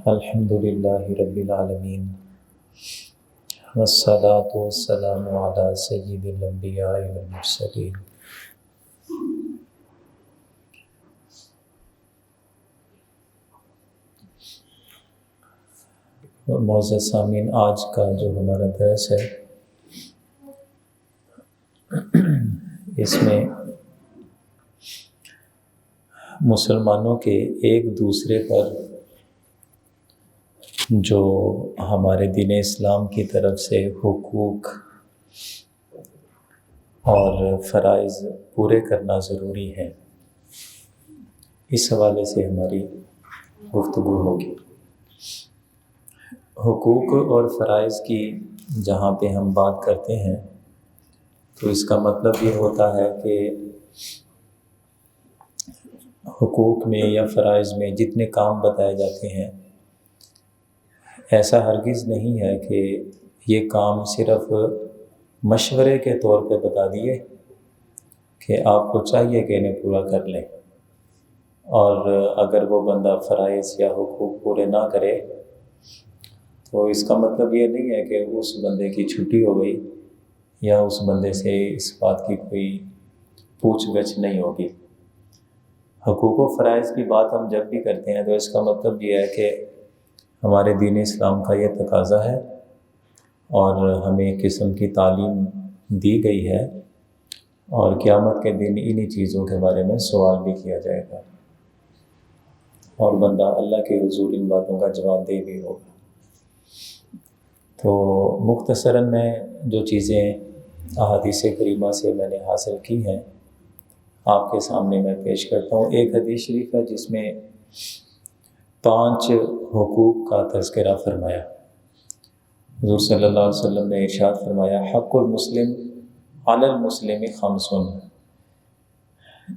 الحمد للہ رب العالمین والصلاة والسلام علی سید الانبیاء والمرسلین۔ معزز سامعین، آج کا جو ہمارا درس ہے اس میں مسلمانوں کے ایک دوسرے پر جو ہمارے دین اسلام کی طرف سے حقوق اور فرائض پورے کرنا ضروری ہے، اس حوالے سے ہماری گفتگو ہوگی۔ حقوق اور فرائض کی جہاں پہ ہم بات کرتے ہیں تو اس کا مطلب یہ ہوتا ہے کہ حقوق میں یا فرائض میں جتنے کام بتائے جاتے ہیں، ایسا ہرگز نہیں ہے کہ یہ کام صرف مشورے کے طور پہ بتا دیے کہ آپ کو چاہیے کہ انہیں پورا کر لیں، اور اگر وہ بندہ فرائض یا حقوق پورے نہ کرے تو اس کا مطلب یہ نہیں ہے کہ اس بندے کی چھٹی ہو گئی یا اس بندے سے اس بات کی کوئی پوچھ گچھ نہیں ہوگی۔ حقوق و فرائض کی بات ہم جب بھی کرتے ہیں تو اس کا مطلب یہ ہے کہ ہمارے دین اسلام کا یہ تقاضا ہے اور ہمیں ایک قسم کی تعلیم دی گئی ہے، اور قیامت کے دن انہی چیزوں کے بارے میں سوال بھی کیا جائے گا اور بندہ اللہ کے حضور ان باتوں کا جواب دے بھی ہوگا۔ تو مختصراً میں جو چیزیں احادیث کریمہ سے میں نے حاصل کی ہیں آپ کے سامنے میں پیش کرتا ہوں۔ ایک حدیث شریف ہے جس میں 5 حقوق کا تذکرہ فرمایا۔ حضور صلی اللہ علیہ وسلم نے ارشاد فرمایا، حق المسلم علی المسلم 5۔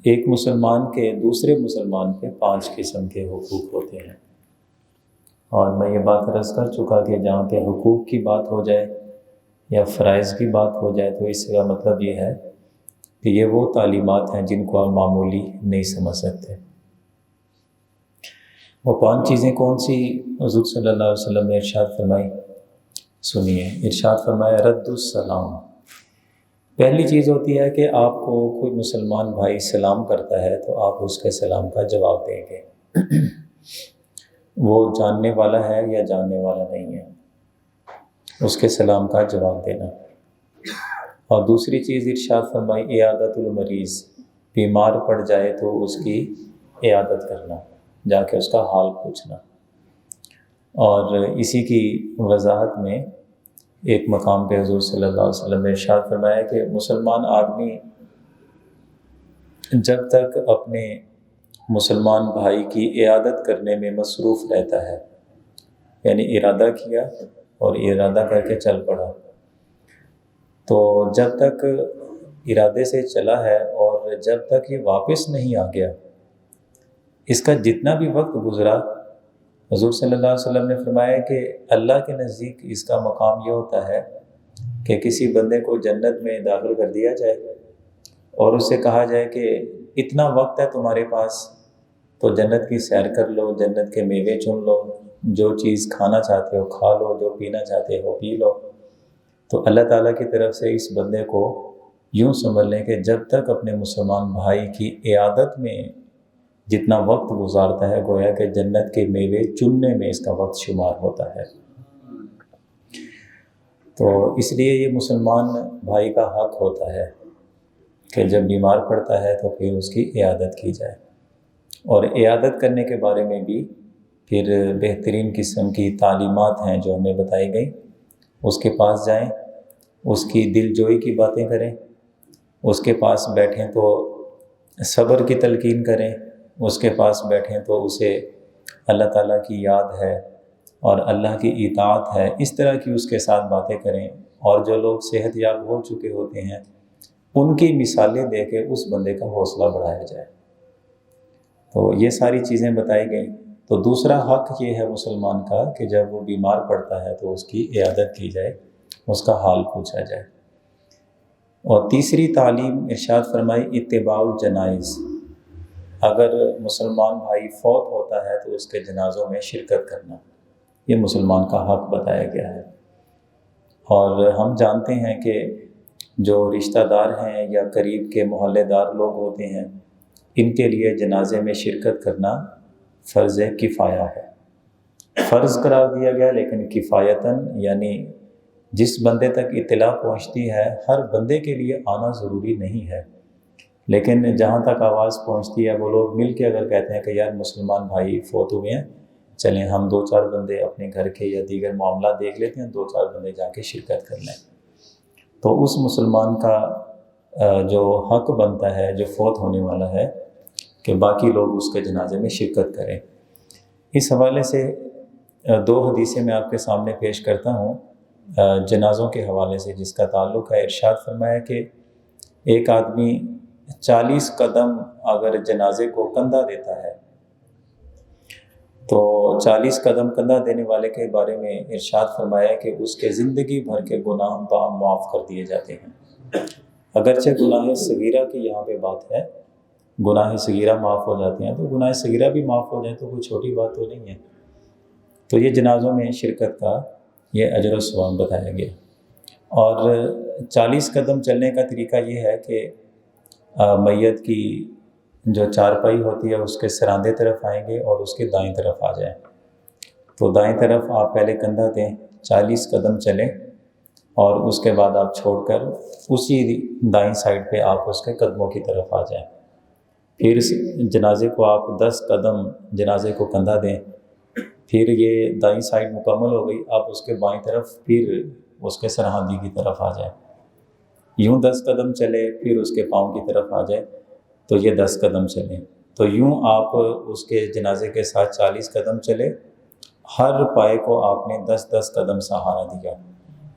ایک مسلمان کے دوسرے مسلمان پہ 5 قسم کے حقوق ہوتے ہیں، اور میں یہ بات عرض کر چکا کہ جہاں پہ حقوق کی بات ہو جائے یا فرائض کی بات ہو جائے تو اس کا مطلب یہ ہے کہ یہ وہ تعلیمات ہیں جن کو آپ معمولی نہیں سمجھ سکتے۔ وہ 5 چیزیں کون سی حضور صلی اللہ علیہ وسلم نے ارشاد فرمائی؟ سنیے، ارشاد فرمایا رد السلام۔ پہلی چیز ہوتی ہے کہ آپ کو کوئی مسلمان بھائی سلام کرتا ہے تو آپ اس کے سلام کا جواب دیں گے، وہ جاننے والا ہے یا جاننے والا نہیں ہے، اس کے سلام کا جواب دینا۔ اور دوسری چیز ارشاد فرمائی عیادت المریض، بیمار پڑ جائے تو اس کی عیادت کرنا، جا کے اس کا حال پوچھنا۔ اور اسی کی وضاحت میں ایک مقام پہ حضور صلی اللہ علیہ وسلم نے ارشاد فرمایا کہ مسلمان آدمی جب تک اپنے مسلمان بھائی کی عیادت کرنے میں مصروف رہتا ہے، یعنی ارادہ کیا اور ارادہ کر کے چل پڑا، تو جب تک ارادے سے چلا ہے اور جب تک یہ واپس نہیں آ گیا، اس کا جتنا بھی وقت گزرا، حضور صلی اللہ علیہ وسلم نے فرمایا کہ اللہ کے نزدیک اس کا مقام یہ ہوتا ہے کہ کسی بندے کو جنت میں داخل کر دیا جائے اور اس سے کہا جائے کہ اتنا وقت ہے تمہارے پاس تو جنت کی سیر کر لو، جنت کے میوے چن لو، جو چیز کھانا چاہتے ہو کھا لو، جو پینا چاہتے ہو پی لو۔ تو اللہ تعالیٰ کی طرف سے اس بندے کو یوں سمجھ لیں کہ جب تک اپنے مسلمان بھائی کی عیادت میں جتنا وقت گزارتا ہے، گویا کہ جنت کے میوے چننے میں اس کا وقت شمار ہوتا ہے۔ تو اس لیے یہ مسلمان بھائی کا حق ہوتا ہے کہ جب بیمار پڑتا ہے تو پھر اس کی عیادت کی جائے، اور عیادت کرنے کے بارے میں بھی پھر بہترین قسم کی تعلیمات ہیں جو ہمیں بتائی گئی۔ اس کے پاس جائیں، اس کی دل جوئی کی باتیں کریں، اس کے پاس بیٹھیں تو صبر کی تلقین کریں، اس کے پاس بیٹھیں تو اسے اللہ تعالیٰ کی یاد ہے اور اللہ کی اطاعت ہے، اس طرح کی اس کے ساتھ باتیں کریں، اور جو لوگ صحت یاب ہو چکے ہوتے ہیں ان کی مثالیں دے کے اس بندے کا حوصلہ بڑھایا جائے۔ تو یہ ساری چیزیں بتائی گئیں۔ تو دوسرا حق یہ ہے مسلمان کا کہ جب وہ بیمار پڑتا ہے تو اس کی عیادت کی جائے، اس کا حال پوچھا جائے۔ اور تیسری تعلیم ارشاد فرمائی اتباع الجنائز، اگر مسلمان بھائی فوت ہوتا ہے تو اس کے جنازوں میں شرکت کرنا۔ یہ مسلمان کا حق بتایا گیا ہے۔ اور ہم جانتے ہیں کہ جو رشتہ دار ہیں یا قریب کے محلے دار لوگ ہوتے ہیں، ان کے لیے جنازے میں شرکت کرنا فرض کفایہ ہے۔ فرض قرار دیا گیا لیکن کفایتاً، یعنی جس بندے تک اطلاع پہنچتی ہے ہر بندے کے لیے آنا ضروری نہیں ہے، لیکن جہاں تک آواز پہنچتی ہے وہ لوگ مل کے اگر کہتے ہیں کہ یار مسلمان بھائی فوت ہوئے ہیں، چلیں ہم 2-4 بندے اپنے گھر کے یا دیگر معاملات دیکھ لیتے ہیں، 2-4 بندے جا کے شرکت کر لیں، تو اس مسلمان کا جو حق بنتا ہے جو فوت ہونے والا ہے کہ باقی لوگ اس کے جنازے میں شرکت کریں۔ اس حوالے سے 2 حدیثیں میں آپ کے سامنے پیش کرتا ہوں جنازوں کے حوالے سے جس کا تعلق ہے۔ ارشاد فرمایا کہ ایک آدمی 40 قدم اگر جنازے کو کندھا دیتا ہے تو 40 قدم کندھا دینے والے کے بارے میں ارشاد فرمایا کہ اس کے زندگی بھر کے گناہ معاف کر دیے جاتے ہیں۔ اگرچہ گناہ صغیرہ کی یہاں پہ بات ہے، گناہ صغیرہ معاف ہو جاتے ہیں، تو گناہ صغیرہ بھی معاف ہو جائیں تو کوئی چھوٹی بات تو نہیں ہے۔ تو یہ جنازوں میں شرکت کا یہ اجر و ثواب بتایا گیا۔ اور 40 قدم چلنے کا طریقہ یہ ہے کہ میت کی جو چارپائی ہوتی ہے اس کے سراندے طرف آئیں گے اور اس کے دائیں طرف آ جائیں، تو دائیں طرف آپ پہلے کندھا دیں، 40 قدم چلیں اور اس کے بعد آپ چھوڑ کر اسی دائیں سائڈ پہ آپ اس کے قدموں کی طرف آ جائیں، پھر جنازے کو آپ 10 قدم جنازے کو کندھا دیں، پھر یہ دائیں سائڈ مکمل ہو گئی، آپ اس کے بائیں طرف پھر اس کے سرہاندی کی طرف آ جائیں، یوں 10 قدم چلے، پھر اس کے پاؤں کی طرف آ جائیں تو یہ 10 قدم چلیں، تو یوں آپ اس کے جنازے کے ساتھ 40 قدم چلے، ہر پائے کو آپ نے 10-10 قدم سہارا دیا۔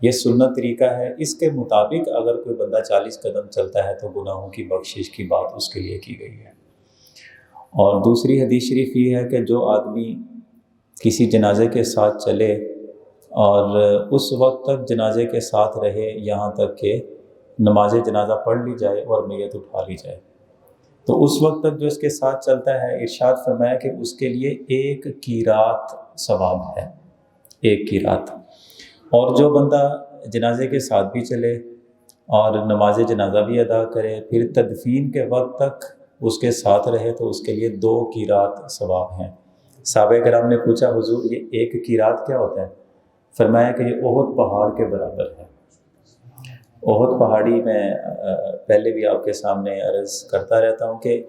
یہ سنت طریقہ ہے، اس کے مطابق اگر کوئی بندہ 40 قدم چلتا ہے تو گناہوں کی بخشش کی بات اس کے لیے کی گئی ہے۔ اور دوسری حدیث شریف یہ ہے کہ جو آدمی کسی جنازے کے ساتھ چلے اور اس وقت تک جنازے کے ساتھ رہے یہاں تک کہ نماز جنازہ پڑھ لی جائے اور میت اٹھا لی جائے، تو اس وقت تک جو اس کے ساتھ چلتا ہے، ارشاد فرمایا کہ اس کے لیے 1 قیراط ثواب ہے، 1 قیراط۔ اور جو بندہ جنازے کے ساتھ بھی چلے اور نماز جنازہ بھی ادا کرے، پھر تدفین کے وقت تک اس کے ساتھ رہے تو اس کے لیے 2 قیراط ثواب ہیں۔ صحابہ کرام نے پوچھا حضور یہ 1 قیراط کیا ہوتا ہے؟ فرمایا کہ یہ احد پہاڑ کے برابر ہے۔ احد پہاڑی میں پہلے بھی آپ کے سامنے عرض کرتا رہتا ہوں کہ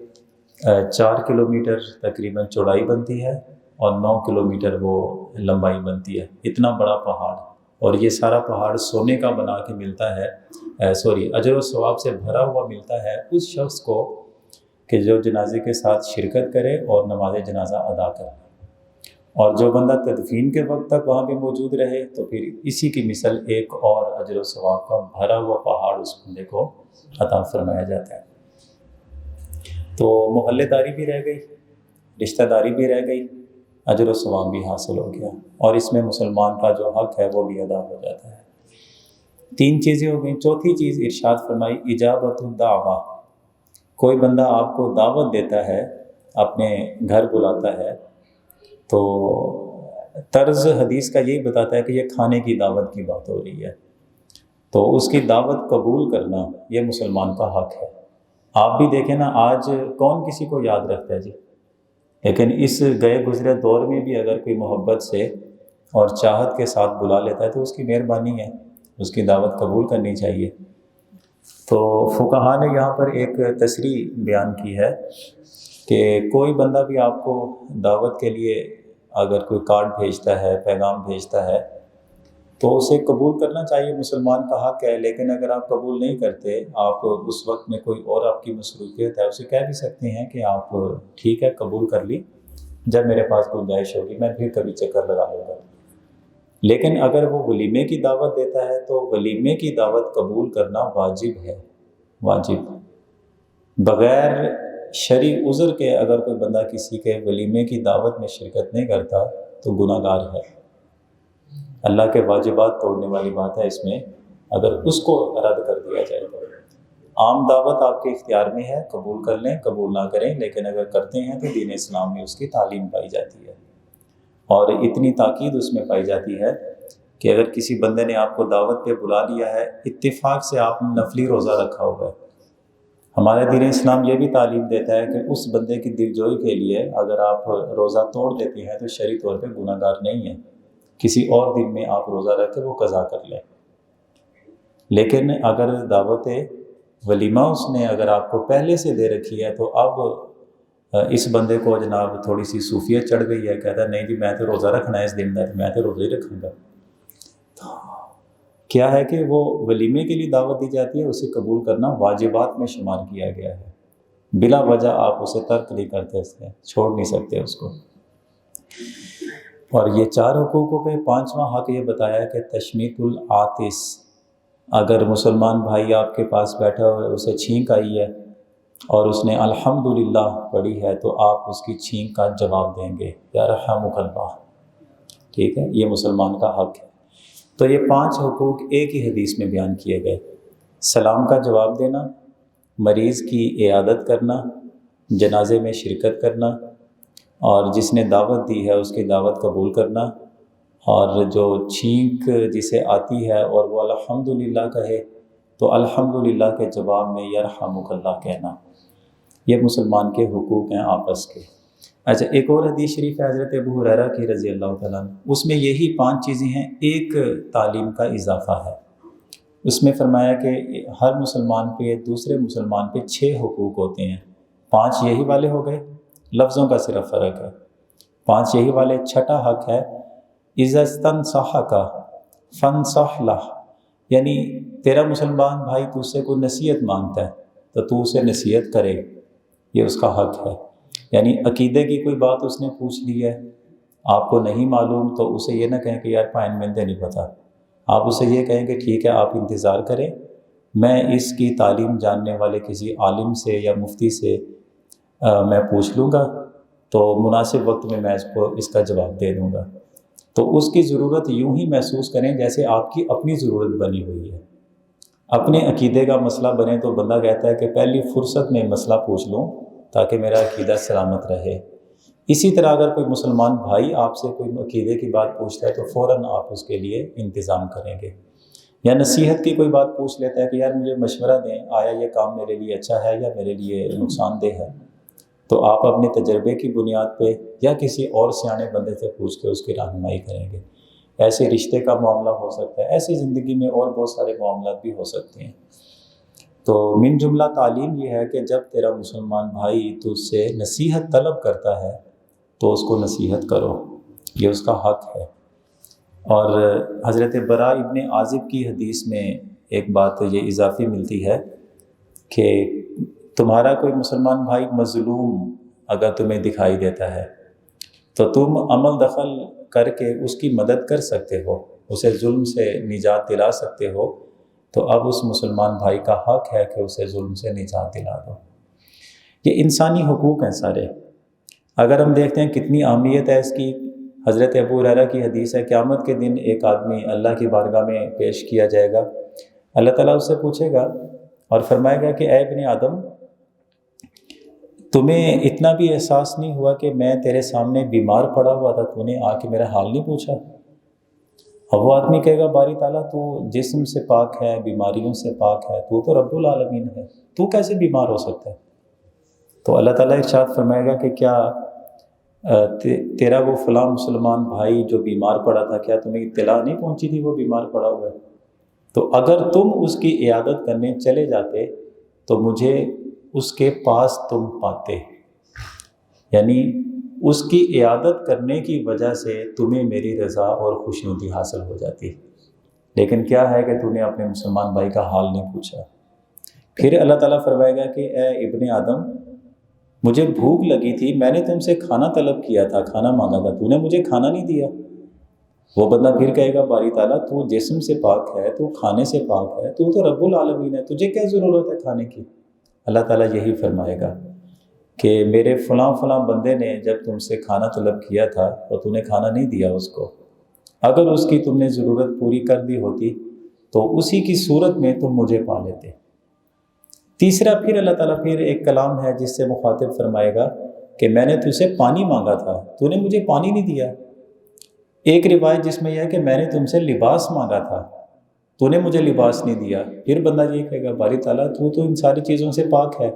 4 کلومیٹر تقریباً چوڑائی بنتی ہے اور 9 کلومیٹر وہ لمبائی بنتی ہے، اتنا بڑا پہاڑ، اور یہ سارا پہاڑ سونے کا بنا کے ملتا ہے، اجر و ثواب سے بھرا ہوا ملتا ہے اس شخص کو کہ جو جنازے کے ساتھ شرکت کرے اور نماز جنازہ ادا کرے، اور جو بندہ تدفین کے وقت تک وہاں پہ موجود رہے تو پھر اسی کی مثل ایک اور اجر و ثواب کا بھرا ہوا پہاڑ اس بندے کو عطا فرمایا جاتا ہے۔ تو محلے داری بھی رہ گئی، رشتہ داری بھی رہ گئی، اجر و ثواب بھی حاصل ہو گیا، اور اس میں مسلمان کا جو حق ہے وہ بھی ادا ہو جاتا ہے۔ 3 چیزیں ہو گئیں۔ چوتھی چیز ارشاد فرمائی اجابت الدعوہ، کوئی بندہ آپ کو دعوت دیتا ہے، اپنے گھر بلاتا ہے، تو طرز حدیث کا یہی بتاتا ہے کہ یہ کھانے کی دعوت کی بات ہو رہی ہے، تو اس کی دعوت قبول کرنا یہ مسلمان کا حق ہے۔ آپ بھی دیکھیں نا، آج کون کسی کو یاد رکھتا ہے جی، لیکن اس گئے گزرے دور میں بھی اگر کوئی محبت سے اور چاہت کے ساتھ بلا لیتا ہے تو اس کی مہربانی ہے، اس کی دعوت قبول کرنی چاہیے۔ تو فقہا نے یہاں پر ایک تصریح بیان کی ہے کہ کوئی بندہ بھی آپ کو دعوت کے لیے اگر کوئی کارڈ بھیجتا ہے، پیغام بھیجتا ہے، تو اسے قبول کرنا چاہیے، مسلمان کا حق ہے، لیکن اگر آپ قبول نہیں کرتے، آپ اس وقت میں کوئی اور آپ کی مصروفیت ہے، اسے کہہ بھی سکتے ہیں کہ آپ ٹھیک ہے قبول کر لی، جب میرے پاس گنجائش ہوگی میں پھر کبھی چکر لگا لوں گا۔ لیکن اگر وہ ولیمے کی دعوت دیتا ہے تو ولیمے کی دعوت قبول کرنا واجب ہے، واجب، بغیر شرعی عذر کے اگر کوئی بندہ کسی کے ولیمے کی دعوت میں شرکت نہیں کرتا تو گناہ گار ہے۔ اللہ کے واجبات توڑنے والی بات ہے اس میں، اگر اس کو رد کر دیا جائے تو۔ عام دعوت آپ کے اختیار میں ہے، قبول کر لیں، قبول نہ کریں، لیکن اگر کرتے ہیں تو دین اسلام میں اس کی تعلیم پائی جاتی ہے۔ اور اتنی تاکید اس میں پائی جاتی ہے کہ اگر کسی بندے نے آپ کو دعوت پہ بلا لیا ہے، اتفاق سے آپ نے نفلی روزہ رکھا ہوگا، ہمارا دین اسلام یہ بھی تعلیم دیتا ہے کہ اس بندے کی دلجوئی کے لیے اگر آپ روزہ توڑ دیتے ہیں تو شرعی طور پہ گناہ گار نہیں ہیں، کسی اور دن میں آپ روزہ رکھ کے وہ قضا کر لیں۔ لیکن اگر دعوت ولیمہ اس نے اگر آپ کو پہلے سے دے رکھی ہے تو اب اس بندے کو جناب تھوڑی سی صوفیت چڑھ گئی ہے، کہتا ہے نہیں جی میں تو روزہ رکھنا ہے اس دن میں تو روزہ ہی رکھوں گا۔ کیا ہے کہ وہ ولیمے کے لیے دعوت دی جاتی ہے، اسے قبول کرنا واجبات میں شمار کیا گیا ہے، بلا وجہ آپ اسے ترک نہیں کرتے، چھوڑ نہیں سکتے اس کو۔ اور یہ 4 حقوقوں کے 5واں حق یہ بتایا کہ تشمیت العاطس، اگر مسلمان بھائی آپ کے پاس بیٹھا ہوا ہے، اسے چھینک آئی ہے اور اس نے الحمدللہ پڑھی ہے تو آپ اس کی چھینک کا جواب دیں گے، یا رحمک اللہ، ٹھیک ہے، یہ مسلمان کا حق ہے۔ تو یہ 5 حقوق ایک ہی حدیث میں بیان کیے گئے: سلام کا جواب دینا، مریض کی عیادت کرنا، جنازے میں شرکت کرنا، اور جس نے دعوت دی ہے اس کی دعوت قبول کرنا، اور جو چھینک جسے آتی ہے اور وہ الحمدللہ کہے تو الحمدللہ کے جواب میں یرحمک اللہ کہنا۔ یہ مسلمان کے حقوق ہیں آپس کے۔ اچھا، ایک اور حدیث شریف ہے حضرت ابو ہریرہ کی رضی اللہ تعالیٰ عنہ، اس میں یہی 5 چیزیں ہیں، ایک تعلیم کا اضافہ ہے۔ اس میں فرمایا کہ ہر مسلمان پہ دوسرے مسلمان پہ 6 حقوق ہوتے ہیں، 5 یہی والے ہو گئے، لفظوں کا صرف فرق ہے، 5 یہی والے۔ چھٹا حق ہے اذا استنصحک فانصح لہ، یعنی تیرا مسلمان بھائی تجھ سے کوئی نصیحت مانگتا ہے تو تو اسے نصیحت کرے، یہ اس کا حق ہے۔ یعنی عقیدے کی کوئی بات اس نے پوچھ لی ہے، آپ کو نہیں معلوم، تو اسے یہ نہ کہیں کہ یار پائن ملتے نہیں پتہ، آپ اسے یہ کہیں کہ ٹھیک ہے آپ انتظار کریں، میں اس کی تعلیم جاننے والے کسی عالم سے یا مفتی سے میں پوچھ لوں گا، تو مناسب وقت میں اس کو اس کا جواب دے دوں گا۔ تو اس کی ضرورت یوں ہی محسوس کریں جیسے آپ کی اپنی ضرورت بنی ہوئی ہے۔ اپنے عقیدے کا مسئلہ بنے تو بندہ کہتا ہے کہ پہلی فرصت میں مسئلہ پوچھ لوں تاکہ میرا عقیدہ سلامت رہے۔ اسی طرح اگر کوئی مسلمان بھائی آپ سے کوئی عقیدے کی بات پوچھتا ہے تو فوراً آپ اس کے لیے انتظام کریں گے۔ یا نصیحت کی کوئی بات پوچھ لیتا ہے کہ یار مجھے مشورہ دیں، آیا یہ کام میرے لیے اچھا ہے یا میرے لیے نقصان دہ ہے، تو آپ اپنے تجربے کی بنیاد پہ یا کسی اور سیانے بندے سے پوچھ کے اس کی رہنمائی کریں گے۔ ایسے رشتے کا معاملہ ہو سکتا ہے، ایسی زندگی میں اور بہت سارے معاملات بھی ہو سکتے ہیں۔ تو من جملہ تعلیم یہ ہے کہ جب تیرا مسلمان بھائی تجھ سے نصیحت طلب کرتا ہے تو اس کو نصیحت کرو، یہ اس کا حق ہے۔ اور حضرت براء ابن عازب کی حدیث میں ایک بات یہ اضافی ملتی ہے کہ تمہارا کوئی مسلمان بھائی مظلوم اگر تمہیں دکھائی دیتا ہے تو تم عمل دخل کر کے اس کی مدد کر سکتے ہو، اسے ظلم سے نجات دلا سکتے ہو، تو اب اس مسلمان بھائی کا حق ہے کہ اسے ظلم سے نجات دلا دو۔ یہ انسانی حقوق ہیں سارے۔ اگر ہم دیکھتے ہیں کتنی اہمیت ہے اس کی، حضرت ابو ہریرہ کی حدیث ہے قیامت کے دن ایک آدمی اللہ کی بارگاہ میں پیش کیا جائے گا، اللہ تعالیٰ اس سے پوچھے گا اور فرمائے گا کہ اے ابن آدم، تمہیں اتنا بھی احساس نہیں ہوا کہ میں تیرے سامنے بیمار پڑا ہوا تھا، تو نے آ کے میرا حال نہیں پوچھا؟ اب وہ آدمی کہے گا باری تعالیٰ تو جسم سے پاک ہے، بیماریوں سے پاک ہے، تو رب العالمین ہے، تو کیسے بیمار ہو سکتا ہے؟ تو اللہ تعالیٰ ارشاد فرمائے گا کہ کیا تیرا وہ فلاں مسلمان بھائی جو بیمار پڑا تھا، کیا تمہیں اطلاع نہیں پہنچی تھی وہ بیمار پڑا ہوا ہے؟ تو اگر تم اس کی عیادت کرنے چلے جاتے تو مجھے اس کے پاس تم پاتے، یعنی اس کی عیادت کرنے کی وجہ سے تمہیں میری رضا اور خوشنودی حاصل ہو جاتی، لیکن کیا ہے کہ تو نے اپنے مسلمان بھائی کا حال نہیں پوچھا۔ پھر اللہ تعالیٰ فرمائے گا کہ اے ابن آدم، مجھے بھوک لگی تھی، میں نے تم سے کھانا طلب کیا تھا، کھانا مانگا تھا، تو نے مجھے کھانا نہیں دیا۔ وہ بندہ پھر کہے گا باری تعالیٰ تو جسم سے پاک ہے، تو کھانے سے پاک ہے، تو رب العالمین ہے، تجھے کیا ضرورت ہے کھانے کی؟ اللہ تعالیٰ یہی فرمائے گا کہ میرے فلاں فلاں بندے نے جب تم سے کھانا طلب کیا تھا تو تو نے کھانا نہیں دیا اس کو، اگر اس کی تم نے ضرورت پوری کر دی ہوتی تو اسی کی صورت میں تم مجھے پا لیتے۔ تیسرا پھر اللہ تعالیٰ پھر ایک کلام ہے جس سے مخاطب فرمائے گا کہ میں نے تجھ سے پانی مانگا تھا، تو نے مجھے پانی نہیں دیا، ایک روایت جس میں یہ ہے کہ میں نے تم سے لباس مانگا تھا، تو نے مجھے لباس نہیں دیا، پھر بندہ یہ کہے گا باری تعالیٰ تو ان ساری چیزوں سے پاک ہے۔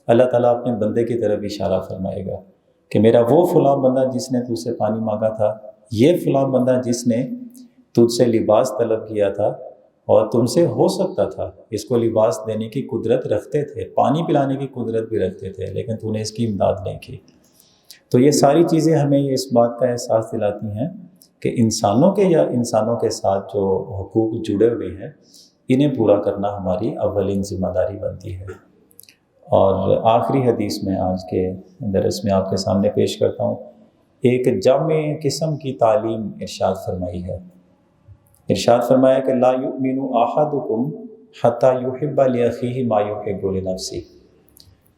اللہ تعالیٰ اپنے بندے کی طرف اشارہ فرمائے گا کہ میرا وہ فلاں بندہ جس نے تجھ سے پانی مانگا تھا، یہ فلاں بندہ جس نے تجھ سے لباس طلب کیا تھا، اور تم سے ہو سکتا تھا اس کو لباس دینے کی قدرت رکھتے تھے، پانی پلانے کی قدرت بھی رکھتے تھے، لیکن تو نے اس کی امداد نہیں کی۔ تو یہ ساری چیزیں ہمیں اس بات کا احساس دلاتی ہیں کہ انسانوں کے یا انسانوں کے ساتھ جو حقوق جڑے ہوئے ہیں انہیں پورا کرنا ہماری اولین ذمہ داری بنتی ہے۔ اور آخری حدیث میں آج کے درس میں آپ کے سامنے پیش کرتا ہوں، ایک جامع قسم کی تعلیم ارشاد فرمائی ہے۔ ارشاد فرمایا کہ لا یؤمن احدکم حتی یحب لاخیہ ما یحب لنفسہ،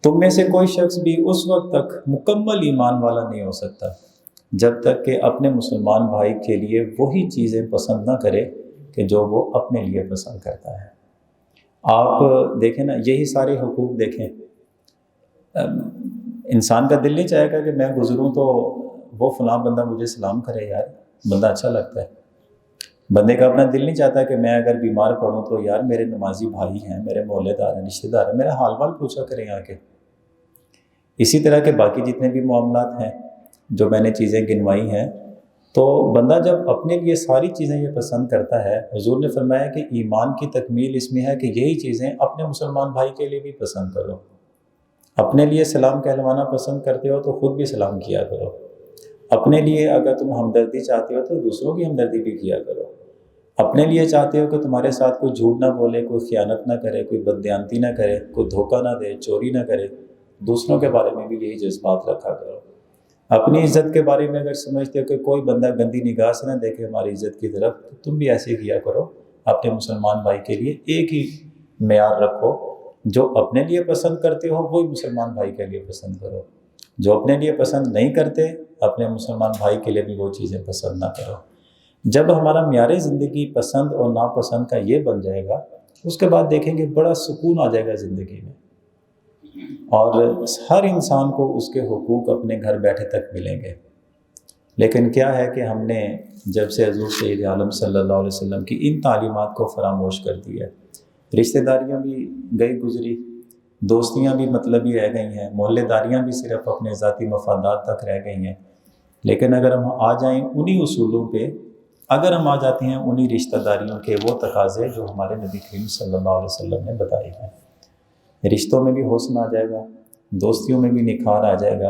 تم میں سے کوئی شخص بھی اس وقت تک مکمل ایمان والا نہیں ہو سکتا جب تک کہ اپنے مسلمان بھائی کے لیے وہی چیزیں پسند نہ کرے کہ جو وہ اپنے لیے پسند کرتا ہے۔ آپ دیکھیں نا، یہی سارے حقوق دیکھیں، انسان کا دل نہیں چاہے گا کہ میں گزروں تو وہ فلاں بندہ مجھے سلام کرے، یار بندہ اچھا لگتا ہے۔ بندے کا اپنا دل نہیں چاہتا کہ میں اگر بیمار پڑوں تو یار میرے نمازی بھائی ہیں، میرے محلے دار ہیں، رشتہ دار ہیں، میرا حال وال پوچھا کریں آ کے۔ اسی طرح کے باقی جتنے بھی معاملات ہیں جو میں نے چیزیں گنوائی ہیں، تو بندہ جب اپنے لیے ساری چیزیں یہ پسند کرتا ہے، حضور نے فرمایا کہ ایمان کی تکمیل اس میں ہے کہ یہی چیزیں اپنے مسلمان بھائی کے لیے بھی پسند کرو۔ اپنے لیے سلام کہلوانا پسند کرتے ہو تو خود بھی سلام کیا کرو، اپنے لیے اگر تم ہمدردی چاہتے ہو تو دوسروں کی ہمدردی بھی کیا کرو، اپنے لیے چاہتے ہو کہ تمہارے ساتھ کوئی جھوٹ نہ بولے، کوئی خیانت نہ کرے، کوئی بددیانتی نہ کرے، کوئی دھوکہ نہ دے، چوری نہ کرے، دوسروں کے بارے میں بھی یہی جذبات رکھا کرو۔ اپنی عزت کے بارے میں اگر سمجھتے ہو کہ کوئی بندہ گندی نگاہ سے نہ دیکھے ہماری عزت کی طرف، تو تم بھی ایسے کیا کرو۔ اپنے مسلمان بھائی کے لیے ایک ہی معیار رکھو، جو اپنے لیے پسند کرتے ہو وہی مسلمان بھائی کے لیے پسند کرو، جو اپنے لیے پسند نہیں کرتے اپنے مسلمان بھائی کے لیے بھی وہ چیزیں پسند نہ کرو۔ جب ہمارا معیار زندگی پسند اور ناپسند کا یہ بن جائے گا، اس کے بعد دیکھیں گے بڑا سکون آ جائے گا زندگی میں، اور ہر انسان کو اس کے حقوق اپنے گھر بیٹھے تک ملیں گے۔ لیکن کیا ہے کہ ہم نے جب سے حضور سید عالم صلی اللہ علیہ وسلم کی ان تعلیمات کو فراموش کر دیا ہے، رشتہ داریاں بھی گئی گزری، دوستیاں بھی مطلبی رہ گئی ہیں، محلے داریاں بھی صرف اپنے ذاتی مفادات تک رہ گئی ہیں۔ لیکن اگر ہم آ جائیں انہی اصولوں پہ، اگر ہم آ جاتے ہیں انہی رشتہ داریوں کے وہ تقاضے جو ہمارے نبی کریم صلی اللہ علیہ وسلم نے بتائے ہیں، رشتوں میں بھی حسن آ جائے گا، دوستیوں میں بھی نکھار آ جائے گا،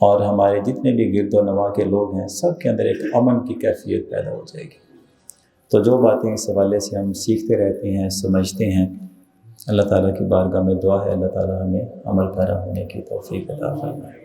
اور ہمارے جتنے بھی گرد و نواح کے لوگ ہیں سب کے اندر ایک امن کی کیفیت پیدا ہو جائے گی۔ تو جو باتیں اس حوالے سے ہم سیکھتے رہتے ہیں، سمجھتے ہیں، اللہ تعالیٰ کی بارگاہ میں دعا ہے اللہ تعالیٰ ہمیں عمل پیرا ہونے کی توفیق عطا فرمائے۔